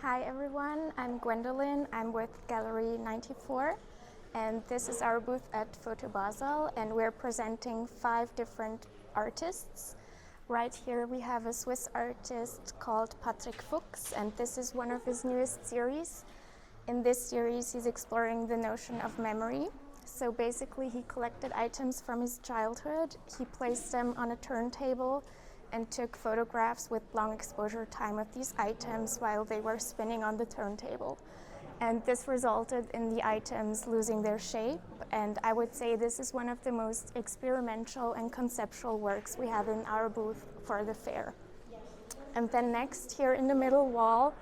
Hi everyone, I'm Gwendolyn. I'm with Galerie 94 and this is our booth at Photo Basel and we're presenting 5 different artists. Right here we have a Swiss artist called Patrick Fuchs and this is one of his newest series. In this series he's exploring the notion of memory. So basically he collected items from his childhood, he placed them on a turntable and took photographs with long exposure time of these items while they were spinning on the turntable. And this resulted in the items losing their shape, and I would say this is one of the most experimental and conceptual works we have in our booth for the fair. And then next, here in the middle wall,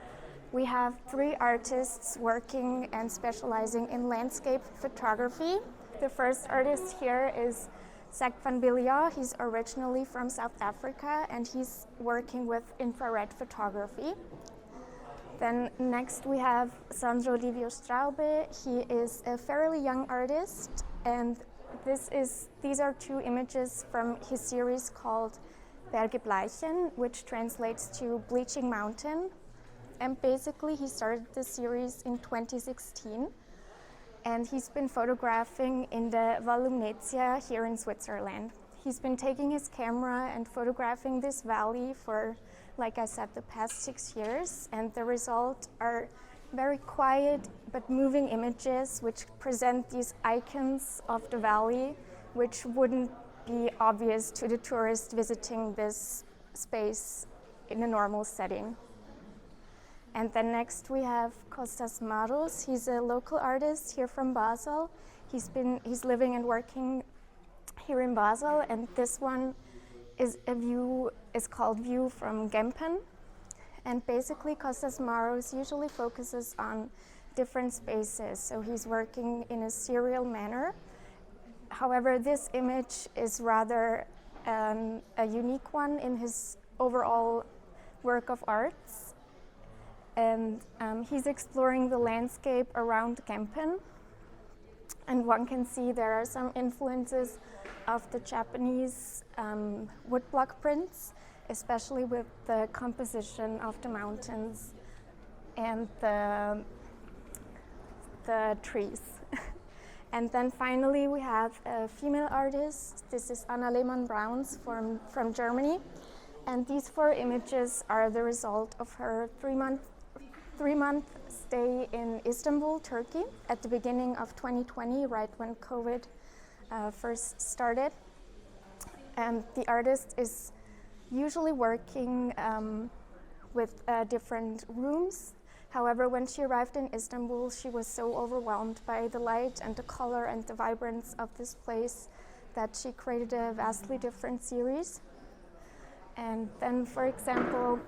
we have 3 artists working and specializing in landscape photography. The first artist here is Zach van Bilja. He's originally from South Africa and he's working with infrared photography. Then next we have Sandro Livio Straube. He is a fairly young artist and these are 2 images from his series called Berge Bleichen, which translates to Bleaching Mountain. And basically he started this series in 2016. And he's been photographing in the Val Lumnezia here in Switzerland. He's been taking his camera and photographing this valley for, like I said, the past 6 years. And the result are very quiet but moving images which present these icons of the valley, which wouldn't be obvious to the tourist visiting this space in a normal setting. And then next we have Kostas Maros. He's a local artist here from Basel. He's living and working here in Basel, and this one is called View from Gempen. And basically Kostas Maros usually focuses on different spaces, so he's working in a serial manner. However, this image is rather a unique one in his overall work of arts. And he's exploring the landscape around Gempen. And one can see there are some influences of the Japanese woodblock prints, especially with the composition of the mountains and the trees. And then finally we have a female artist. This is Anna Lehmann-Brauns from Germany. And these 4 images are the result of her 3-month stay in Istanbul, Turkey, at the beginning of 2020, right when COVID first started. And the artist is usually working with different rooms. However, when she arrived in Istanbul, she was so overwhelmed by the light and the color and the vibrance of this place that she created a vastly different series. And then, for example,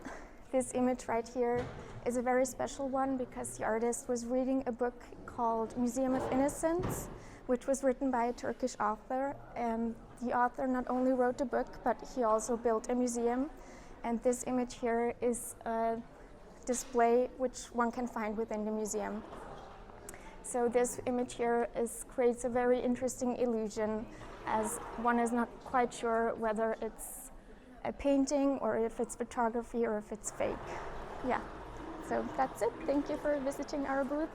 this image right here is a very special one because the artist was reading a book called Museum of Innocence, which was written by a Turkish author. And the author not only wrote the book, but he also built a museum. And this image here is a display which one can find within the museum. So this image here creates a very interesting illusion, as one is not quite sure whether it's a painting or if it's photography or if it's fake. Yeah. So that's it. Thank you for visiting our booth